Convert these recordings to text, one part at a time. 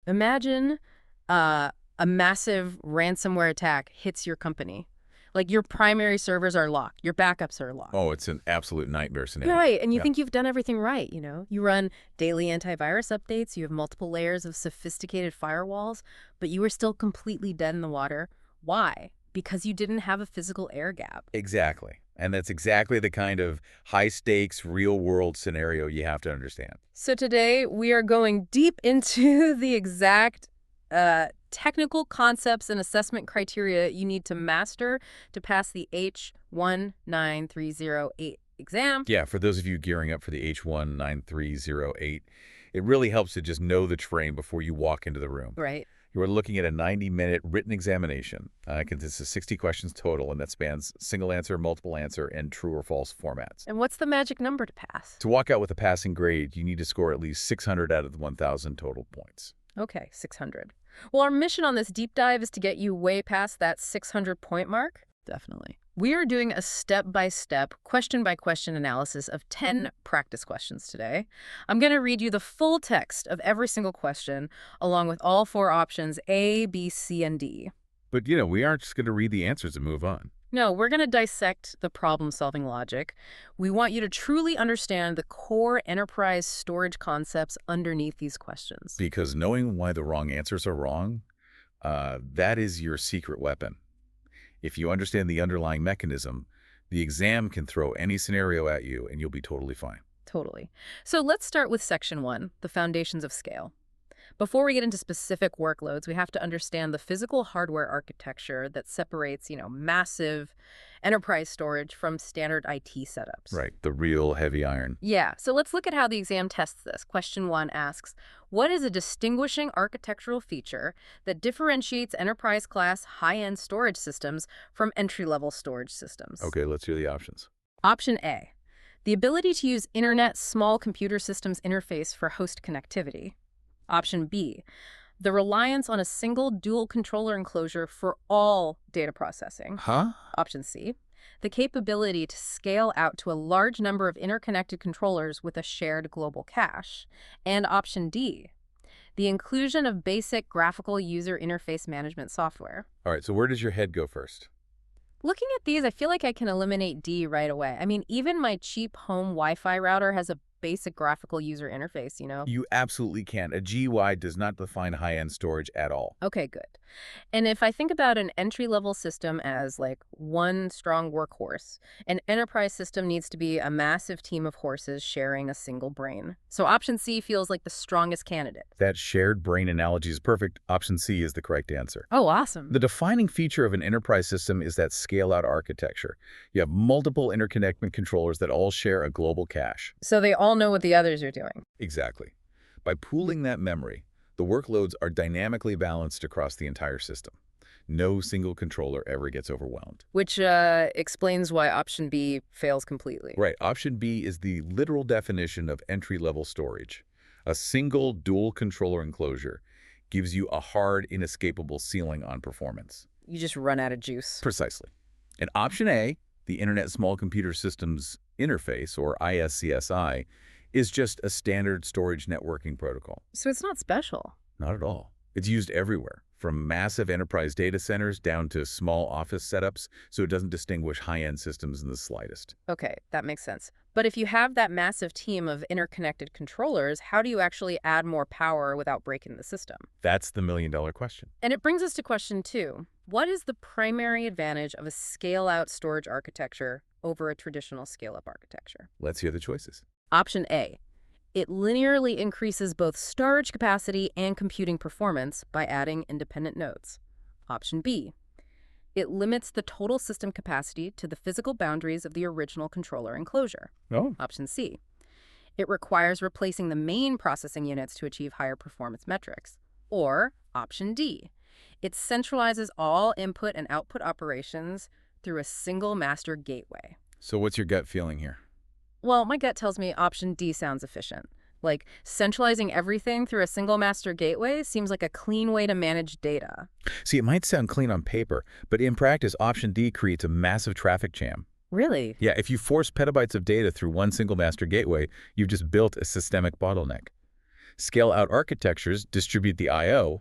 Imagine a massive ransomware attack hits your company. Like your primary servers are locked, your backups are locked. Oh, it's an absolute nightmare scenario. Right, and you Yeah. think you've done everything right, you know? You run daily antivirus updates, you have multiple layers of sophisticated firewalls, but you are still completely dead in the water. Why? Because you didn't have a physical air gap. Exactly. And that's exactly the kind of high-stakes, real-world scenario you have to understand. So today we are going deep into the exact technical concepts and assessment criteria you need to master to pass the H19308 exam. Yeah, for those of you gearing up for the H19308, it really helps to just know the terrain before you walk into the room. Right. You are looking at a 90-minute written examination. It consists of 60 questions total, and that spans single answer, multiple answer, and true or false formats. And what's the magic number to pass? To walk out with a passing grade, you need to score at least 600 out of the 1,000 total points. Okay, 600. Well, our mission on this deep dive is to get you way past that 600-point mark. Definitely. We are doing a step-by-step, question-by-question analysis of 10 practice questions today. I'm going to read you the full text of every single question, along with all 4 options, A, B, C, and D. But, we aren't just going to read the answers and move on. No, we're going to dissect the problem-solving logic. We want you to truly understand the core enterprise storage concepts underneath these questions. Because knowing why the wrong answers are wrong, that is your secret weapon. If you understand the underlying mechanism, the exam can throw any scenario at you and you'll be totally fine. Totally. So let's start with Section 1, the foundations of scale. Before we get into specific workloads, we have to understand the physical hardware architecture that separates, massive enterprise storage from standard IT setups. Right, the real heavy iron. Yeah, so let's look at how the exam tests this. Question 1 asks, what is a distinguishing architectural feature that differentiates enterprise-class high-end storage systems from entry-level storage systems? Okay, let's hear the options. Option A, the ability to use Internet Small Computer Systems interface for host connectivity. Option B, the reliance on a single dual controller enclosure for all data processing. Huh? Option C, the capability to scale out to a large number of interconnected controllers with a shared global cache. And option D, the inclusion of basic graphical user interface management software. All right, so where does your head go first? Looking at these, I feel like I can eliminate D right away. I mean, even my cheap home Wi-Fi router has a basic graphical user interface, You absolutely can. A GUI does not define high-end storage at all. Okay, good. And if I think about an entry-level system as like one strong workhorse, an enterprise system needs to be a massive team of horses sharing a single brain. So option C feels like the strongest candidate. That shared brain analogy is perfect. Option C is the correct answer. Oh, awesome. The defining feature of an enterprise system is that scale-out architecture. You have multiple interconnected controllers that all share a global cache. So they all know what the others are doing. Exactly. By pooling that memory, the workloads are dynamically balanced across the entire system. No single controller ever gets overwhelmed. Which explains why option B fails completely. Right. Option B is the literal definition of entry-level storage. A single dual controller enclosure gives you a hard, inescapable ceiling on performance. You just run out of juice. Precisely. And option A, the Internet Small Computer Systems Interface, or ISCSI, is just a standard storage networking protocol. So it's not special. Not at all. It's used everywhere, from massive enterprise data centers down to small office setups, so it doesn't distinguish high-end systems in the slightest. Okay, that makes sense. But if you have that massive team of interconnected controllers, how do you actually add more power without breaking the system? That's the million-dollar question. And it brings us to question 2. What is the primary advantage of a scale-out storage architecture over a traditional scale-up architecture? Let's hear the choices. Option A, it linearly increases both storage capacity and computing performance by adding independent nodes. Option B, it limits the total system capacity to the physical boundaries of the original controller enclosure. Oh. Option C, it requires replacing the main processing units to achieve higher performance metrics. Or option D, it centralizes all input and output operations through a single master gateway. So what's your gut feeling here? Well, my gut tells me option D sounds efficient. Like, centralizing everything through a single master gateway seems like a clean way to manage data. See, it might sound clean on paper, but in practice, option D creates a massive traffic jam. Really? Yeah, if you force petabytes of data through one single master gateway, you've just built a systemic bottleneck. Scale-out architectures distribute the I/O.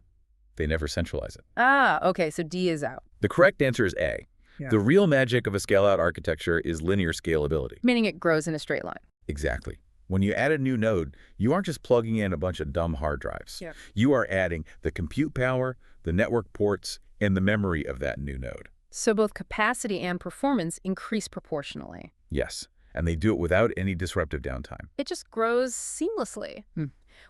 They never centralize it. Ah, okay, so D is out. The correct answer is A. Yeah. The real magic of a scale-out architecture is linear scalability. Meaning it grows in a straight line. Exactly. When you add a new node, you aren't just plugging in a bunch of dumb hard drives. Yeah. You are adding the compute power, the network ports, and the memory of that new node. So both capacity and performance increase proportionally. Yes, and they do it without any disruptive downtime. It just grows seamlessly,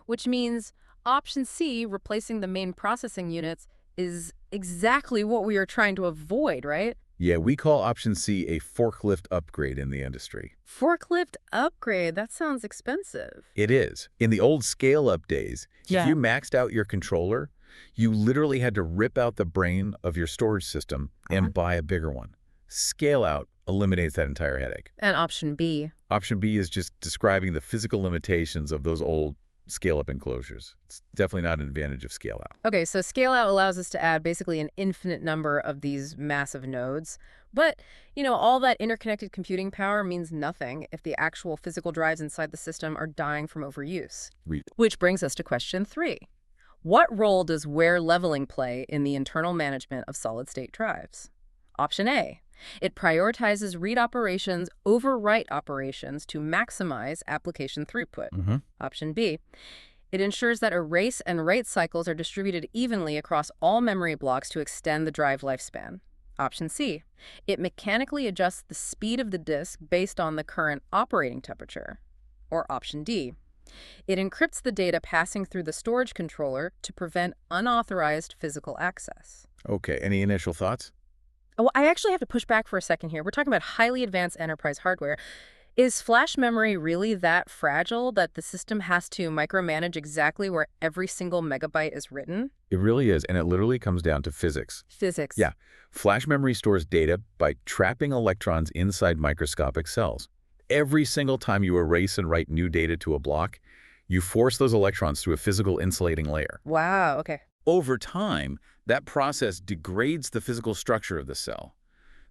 which means option C, replacing the main processing units, is exactly what we are trying to avoid, right? Yeah, we call option C a forklift upgrade in the industry. Forklift upgrade? That sounds expensive. It is. In the old scale-up days, Yeah. if you maxed out your controller, you literally had to rip out the brain of your storage system and buy a bigger one. Scale-out eliminates that entire headache. And option B? Option B is just describing the physical limitations of those old scale-up enclosures. It's definitely not an advantage of scale-out. Okay, so scale out allows us to add basically an infinite number of these massive nodes. But, all that interconnected computing power means nothing if the actual physical drives inside the system are dying from overuse. Which brings us to question 3. What role does wear leveling play in the internal management of solid-state drives? Option A. It prioritizes read operations over write operations to maximize application throughput. Option B. It ensures that erase and write cycles are distributed evenly across all memory blocks to extend the drive lifespan. Option C. It mechanically adjusts the speed of the disk based on the current operating temperature. Or option D. It encrypts the data passing through the storage controller to prevent unauthorized physical access. Okay, any initial thoughts? Well, I actually have to push back for a second here. We're talking about highly advanced enterprise hardware. Is flash memory really that fragile that the system has to micromanage exactly where every single megabyte is written? It really is, and it literally comes down to physics. Physics. Yeah. Flash memory stores data by trapping electrons inside microscopic cells. Every single time you erase and write new data to a block, you force those electrons through a physical insulating layer. Wow, okay. Over time, that process degrades the physical structure of the cell.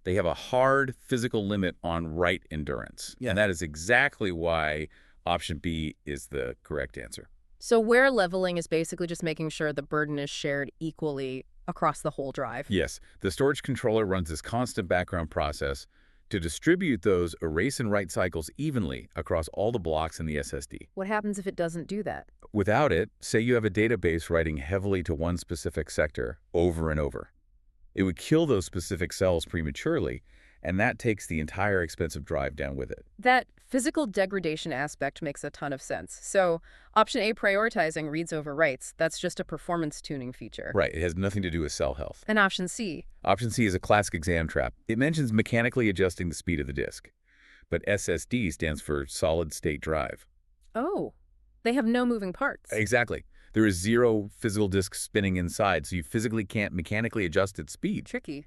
They have a hard physical limit on write endurance. Yeah. And that is exactly why option B is the correct answer. So wear leveling is basically just making sure the burden is shared equally across the whole drive. Yes. The storage controller runs this constant background process to distribute those erase and write cycles evenly across all the blocks in the SSD. What happens if it doesn't do that? Without it, say you have a database writing heavily to one specific sector over and over. It would kill those specific cells prematurely, and that takes the entire expensive drive down with it. That physical degradation aspect makes a ton of sense. So option A, prioritizing reads over writes, that's just a performance tuning feature. Right. It has nothing to do with cell health. And option C? Option C is a classic exam trap. It mentions mechanically adjusting the speed of the disk. But SSD stands for solid-state drive. Oh, they have no moving parts. Exactly. There is zero physical disk spinning inside, so you physically can't mechanically adjust its speed. Tricky.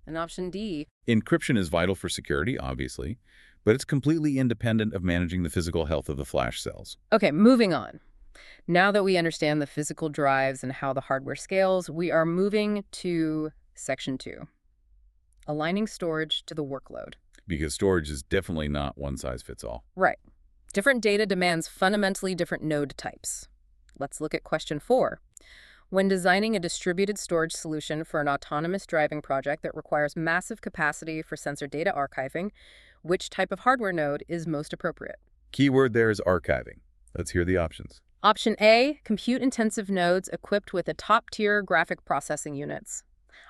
And option D? Encryption is vital for security, obviously, but it's completely independent of managing the physical health of the flash cells. Okay, moving on. Now that we understand the physical drives and how the hardware scales, we are moving to section 2, aligning storage to the workload. Because storage is definitely not one size fits all. Right. Different data demands fundamentally different node types. Let's look at question 4. When designing a distributed storage solution for an autonomous driving project that requires massive capacity for sensor data archiving, which type of hardware node is most appropriate? Keyword there is archiving. Let's hear the options. Option A, compute-intensive nodes equipped with a top-tier graphic processing units.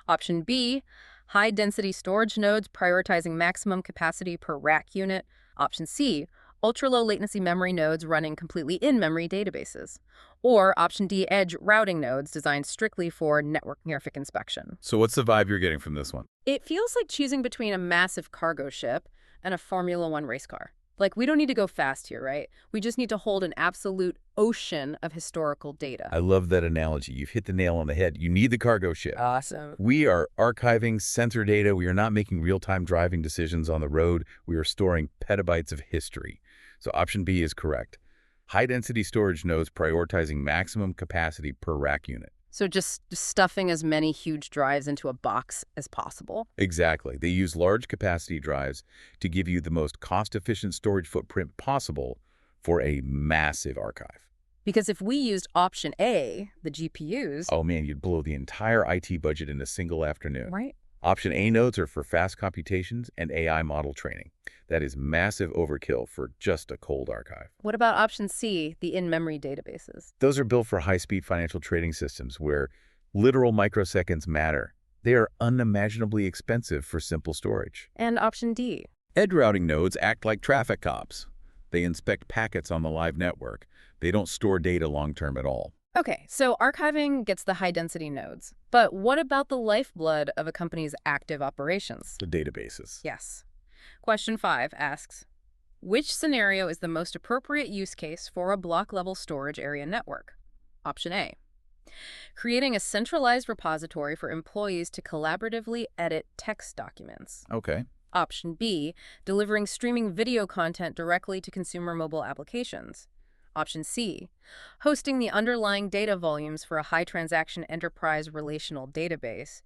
Option B, high-density storage nodes prioritizing maximum capacity per rack unit. Option C, ultra-low latency memory nodes running completely in-memory databases. Or option D, edge routing nodes designed strictly for network traffic inspection. So what's the vibe you're getting from this one? It feels like choosing between a massive cargo ship and a Formula One race car. Like, we don't need to go fast here, right? We just need to hold an absolute ocean of historical data. I love that analogy. You've hit the nail on the head. You need the cargo ship. Awesome. We are archiving sensor data. We are not making real-time driving decisions on the road. We are storing petabytes of history. So option B is correct. High-density storage nodes prioritizing maximum capacity per rack unit. So just stuffing as many huge drives into a box as possible? Exactly. They use large capacity drives to give you the most cost-efficient storage footprint possible for a massive archive. Because if we used option A, the GPUs, Oh man, you'd blow the entire IT budget in a single afternoon. right? Option A nodes are for fast computations and AI model training. That is massive overkill for just a cold archive. What about option C, the in-memory databases? Those are built for high-speed financial trading systems where literal microseconds matter. They are unimaginably expensive for simple storage. And option D. Edge routing nodes act like traffic cops. They inspect packets on the live network. They don't store data long-term at all. Okay, so archiving gets the high-density nodes. But what about the lifeblood of a company's active operations? The databases. Yes. Question 5 asks, which scenario is the most appropriate use case for a block-level storage area network? Option A. Creating a centralized repository for employees to collaboratively edit text documents. Okay. Option B. Delivering streaming video content directly to consumer mobile applications. Option C. Hosting the underlying data volumes for a high-transaction enterprise relational database.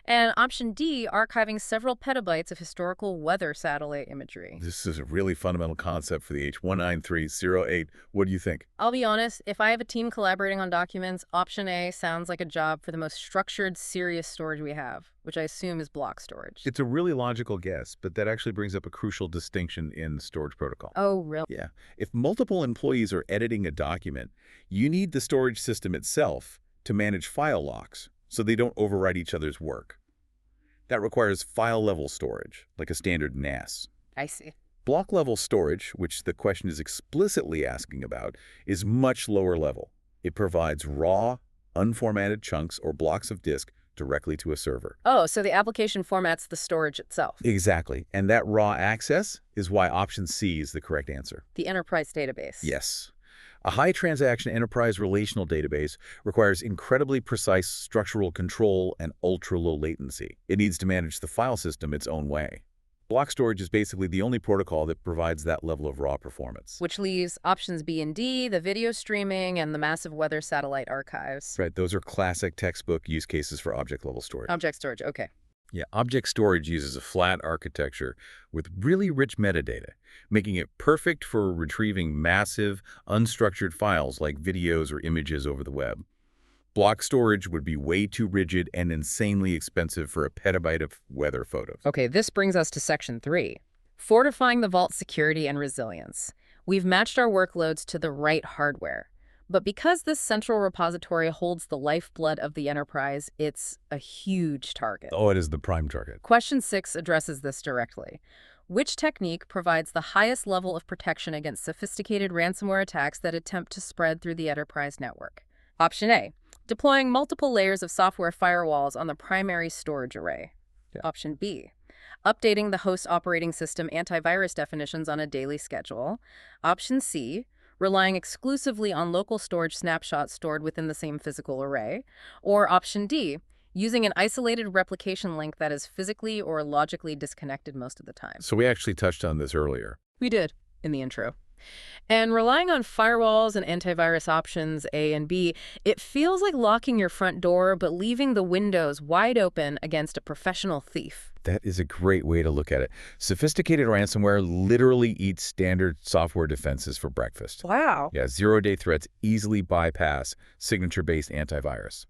And option D. Archiving several petabytes of historical weather satellite imagery. This is a really fundamental concept for the H19308. What do you think? I'll be honest, if I have a team collaborating on documents, option A sounds like a job for the most structured, serious storage we have, which I assume is block storage. It's a really logical guess, but that actually brings up a crucial distinction in storage protocol. Oh, really? Yeah. If multiple employees are editing a document, you need the storage system itself to manage file locks so they don't overwrite each other's work. That requires file-level storage, like a standard NAS. I see. Block-level storage, which the question is explicitly asking about, is much lower level. It provides raw, unformatted chunks or blocks of disk directly to a server. Oh, so the application formats the storage itself. Exactly. And that raw access is why option C is the correct answer. The enterprise database. Yes. A high-transaction enterprise relational database requires incredibly precise structural control and ultra-low latency. It needs to manage the file system its own way. Block storage is basically the only protocol that provides that level of raw performance. Which leaves options B and D, the video streaming, and the massive weather satellite archives. Right, those are classic textbook use cases for object-level storage. Object storage, okay. Yeah, object storage uses a flat architecture with really rich metadata, making it perfect for retrieving massive, unstructured files like videos or images over the web. Block storage would be way too rigid and insanely expensive for a petabyte of weather photos. Okay, this brings us to section 3. Fortifying the vault security and resilience. We've matched our workloads to the right hardware. But because this central repository holds the lifeblood of the enterprise, it's a huge target. Oh, it is the prime target. Question 6 addresses this directly. Which technique provides the highest level of protection against sophisticated ransomware attacks that attempt to spread through the enterprise network? Option A. Deploying multiple layers of software firewalls on the primary storage array. Yeah. Option B. Updating the host operating system antivirus definitions on a daily schedule. Option C. Relying exclusively on local storage snapshots stored within the same physical array. Or option D. Using an isolated replication link that is physically or logically disconnected most of the time. So we actually touched on this earlier. We did, in the intro. And relying on firewalls and antivirus options A and B, it feels like locking your front door but leaving the windows wide open against a professional thief. That is a great way to look at it. Sophisticated ransomware literally eats standard software defenses for breakfast. Wow. Yeah, zero-day threats easily bypass signature-based antivirus.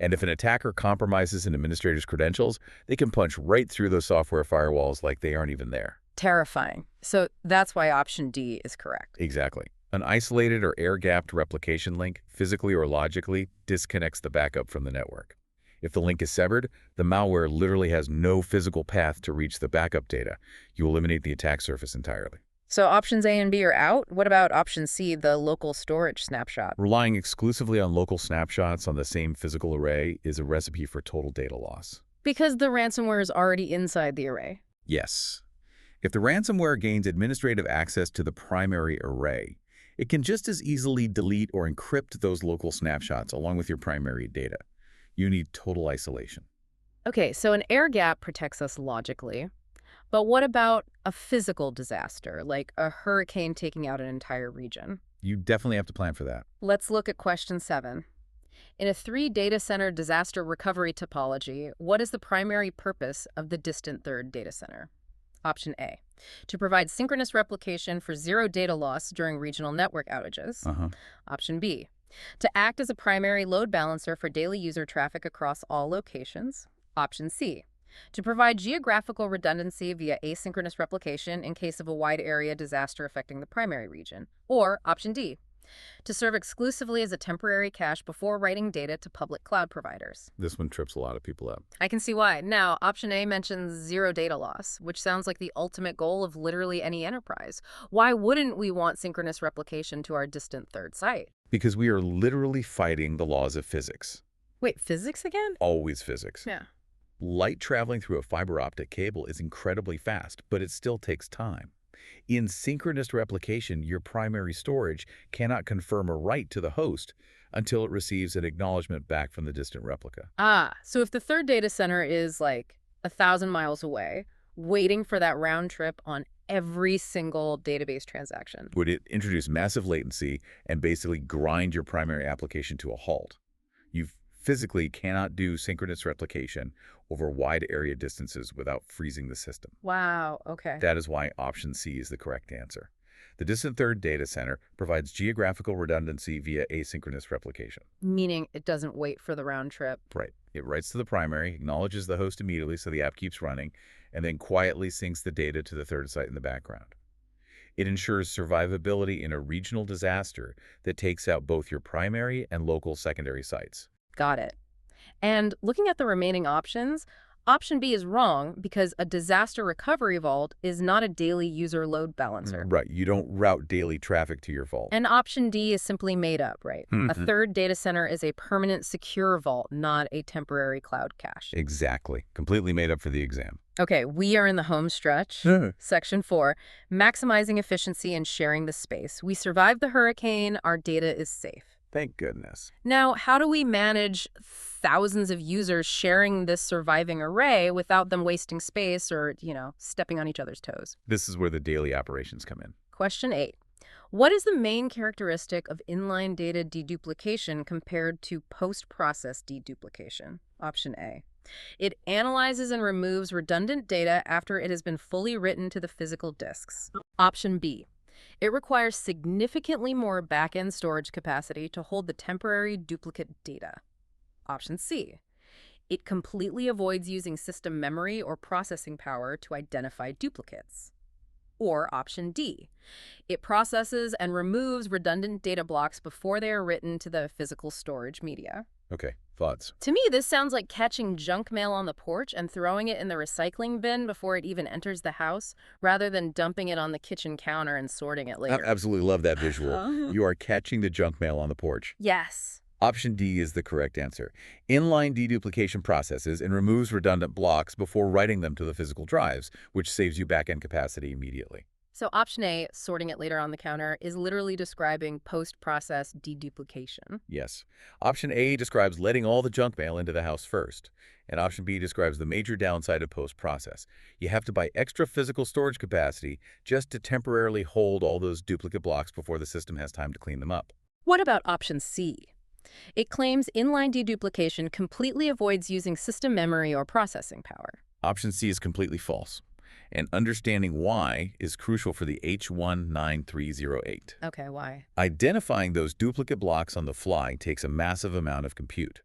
And if an attacker compromises an administrator's credentials, they can punch right through those software firewalls like they aren't even there. Terrifying. So that's why option D is correct. Exactly. An isolated or air-gapped replication link, physically or logically, disconnects the backup from the network. If the link is severed, the malware literally has no physical path to reach the backup data. You eliminate the attack surface entirely. So options A and B are out. What about option C, the local storage snapshot? Relying exclusively on local snapshots on the same physical array is a recipe for total data loss. Because the ransomware is already inside the array. Yes. If the ransomware gains administrative access to the primary array, it can just as easily delete or encrypt those local snapshots along with your primary data. You need total isolation. Okay, so an air gap protects us logically. But what about a physical disaster, like a hurricane taking out an entire region? You definitely have to plan for that. Let's look at question 7. In a 3-data center disaster recovery topology, what is the primary purpose of the distant third data center? Option A, to provide synchronous replication for zero data loss during regional network outages. Option B, to act as a primary load balancer for daily user traffic across all locations. Option C, to provide geographical redundancy via asynchronous replication in case of a wide area disaster affecting the primary region. Or Option D, to serve exclusively as a temporary cache before writing data to public cloud providers. This one trips a lot of people up. I can see why. Now, Option A mentions zero data loss, which sounds like the ultimate goal of literally any enterprise. Why wouldn't we want synchronous replication to our distant third site? Because we are literally fighting the laws of physics. Wait, physics again? Always physics. Yeah. Light traveling through a fiber optic cable is incredibly fast, but it still takes time. In synchronous replication, your primary storage cannot confirm a write to the host until it receives an acknowledgement back from the distant replica. So if the third data center is like 1,000 miles away, waiting for that round trip on every single database transaction would it introduce massive latency and basically grind your primary application to a halt. You physically cannot do synchronous replication over wide area distances without freezing the system. Wow, okay. That is why Option C is the correct answer. The distant third data center provides geographical redundancy via asynchronous replication. Meaning it doesn't wait for the round trip. Right. It writes to the primary, acknowledges the host immediately so the app keeps running, and then quietly syncs the data to the third site in the background. It ensures survivability in a regional disaster that takes out both your primary and local secondary sites. Got it. And looking at the remaining options, Option B is wrong because a disaster recovery vault is not a daily user load balancer. Right. You don't route daily traffic to your vault. And Option D is simply made up, right? A third data center is a permanent secure vault, not a temporary cloud cache. Exactly. Completely made up for the exam. Okay, we are in the home stretch. Section 4, maximizing efficiency and sharing the space. We survived the hurricane. Our data is safe. Thank goodness. Now, how do we manage thousands of users sharing this surviving array without them wasting space or, stepping on each other's toes? This is where the daily operations come in. Question 8. What is the main characteristic of inline data deduplication compared to post-process deduplication? Option A. It analyzes and removes redundant data after it has been fully written to the physical disks. Option B. It requires significantly more back-end storage capacity to hold the temporary duplicate data. Option C. It completely avoids using system memory or processing power to identify duplicates. Or Option D. It processes and removes redundant data blocks before they are written to the physical storage media. Okay, thoughts? To me, this sounds like catching junk mail on the porch and throwing it in the recycling bin before it even enters the house, rather than dumping it on the kitchen counter and sorting it later. I absolutely love that visual. You are catching the junk mail on the porch. Yes. Option D is the correct answer. Inline deduplication processes and removes redundant blocks before writing them to the physical drives, which saves you back-end capacity immediately. So Option A, sorting it later on the counter, is literally describing post-process deduplication. Yes. Option A describes letting all the junk mail into the house first. And Option B describes the major downside of post-process. You have to buy extra physical storage capacity just to temporarily hold all those duplicate blocks before the system has time to clean them up. What about Option C? It claims inline deduplication completely avoids using system memory or processing power. Option C is completely false. And understanding why is crucial for the H19308. Okay, why? Identifying those duplicate blocks on the fly takes a massive amount of compute.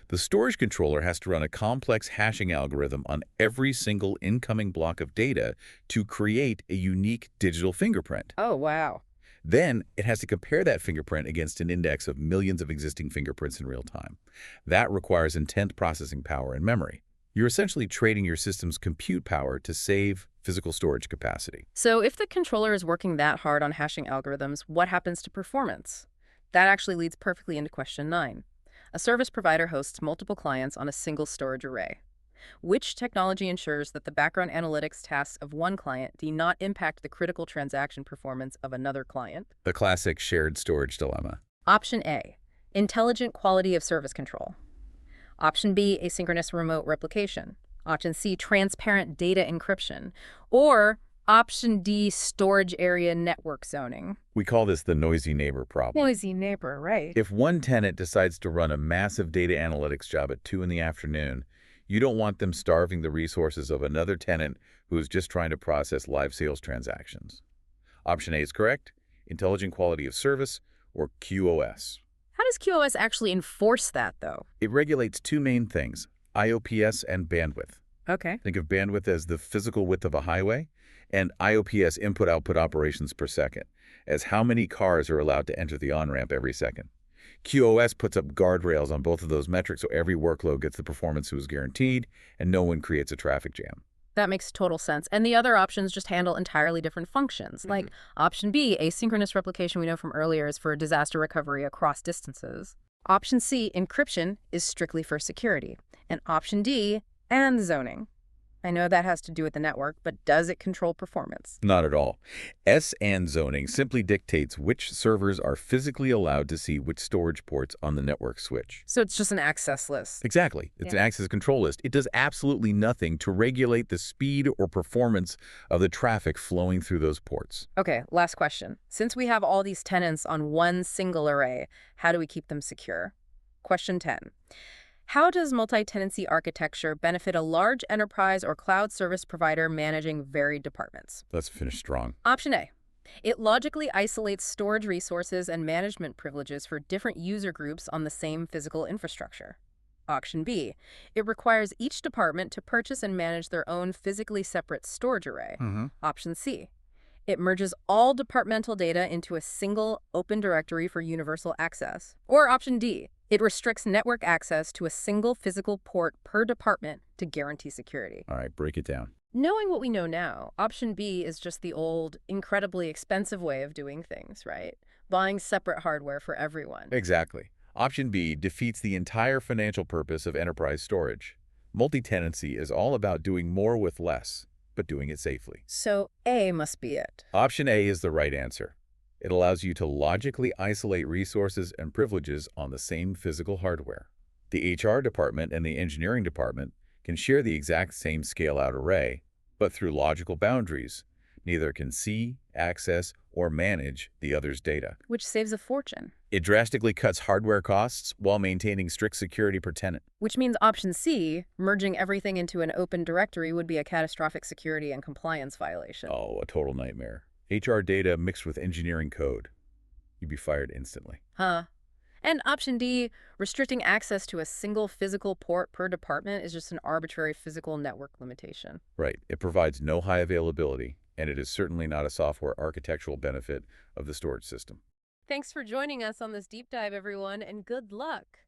The storage controller has to run a complex hashing algorithm on every single incoming block of data to create a unique digital fingerprint. Oh, wow. Then it has to compare that fingerprint against an index of millions of existing fingerprints in real time. That requires intense processing power and memory. You're essentially trading your system's compute power to save physical storage capacity. So if the controller is working that hard on hashing algorithms, what happens to performance? That actually leads perfectly into question 9. A service provider hosts multiple clients on a single storage array. Which technology ensures that the background analytics tasks of one client do not impact the critical transaction performance of another client? The classic shared storage dilemma. Option A, intelligent quality of service control. Option B, asynchronous remote replication. Option C, transparent data encryption. Or Option D, storage area network zoning. We call this the noisy neighbor problem. Noisy neighbor, right. If one tenant decides to run a massive data analytics job at 2 in the afternoon, You don't want them starving the resources of another tenant who is just trying to process live sales transactions. Option A is correct, Intelligent Quality of Service, or QoS. How does QoS actually enforce that, though? It regulates two main things, IOPS and bandwidth. Okay. Think of bandwidth as the physical width of a highway, and IOPS, input-output operations per second, as how many cars are allowed to enter the on-ramp every second. QoS puts up guardrails on both of those metrics so every workload gets the performance it was guaranteed, and no one creates a traffic jam. That makes total sense. And the other options just handle entirely different functions. Like option B, asynchronous replication we know from earlier is for disaster recovery across distances. Option C, encryption, is strictly for security. And option D, and zoning. I know that has to do with the network, but does it control performance? Not at all. S&N zoning simply dictates which servers are physically allowed to see which storage ports on the network switch. So it's just an access list. Exactly. It's an access control list. It does absolutely nothing to regulate the speed or performance of the traffic flowing through those ports. Okay, last question. Since we have all these tenants on one single array, how do we keep them secure? Question 10. How does multi-tenancy architecture benefit a large enterprise or cloud service provider managing varied departments? Let's finish strong. Option A. It logically isolates storage resources and management privileges for different user groups on the same physical infrastructure. Option B. It requires each department to purchase and manage their own physically separate storage array. Option C. It merges all departmental data into a single open directory for universal access. Or option D. It restricts network access to a single physical port per department to guarantee security. All right, break it down. Knowing what we know now, option B is just the old, incredibly expensive way of doing things, right? Buying separate hardware for everyone. Exactly. Option B defeats the entire financial purpose of enterprise storage. Multi-tenancy is all about doing more with less, but doing it safely. So A must be it. Option A is the right answer. It allows you to logically isolate resources and privileges on the same physical hardware. The HR department and the engineering department can share the exact same scale-out array, but through logical boundaries, neither can see, access, or manage the other's data. Which saves a fortune. It drastically cuts hardware costs while maintaining strict security per tenant. Which means option C, merging everything into an open directory, would be a catastrophic security and compliance violation. Oh, a total nightmare. HR data mixed with engineering code. You'd be fired instantly. Huh. And option D, restricting access to a single physical port per department is just an arbitrary physical network limitation. Right. It provides no high availability, and it is certainly not a software architectural benefit of the storage system. Thanks for joining us on this deep dive, everyone, and good luck.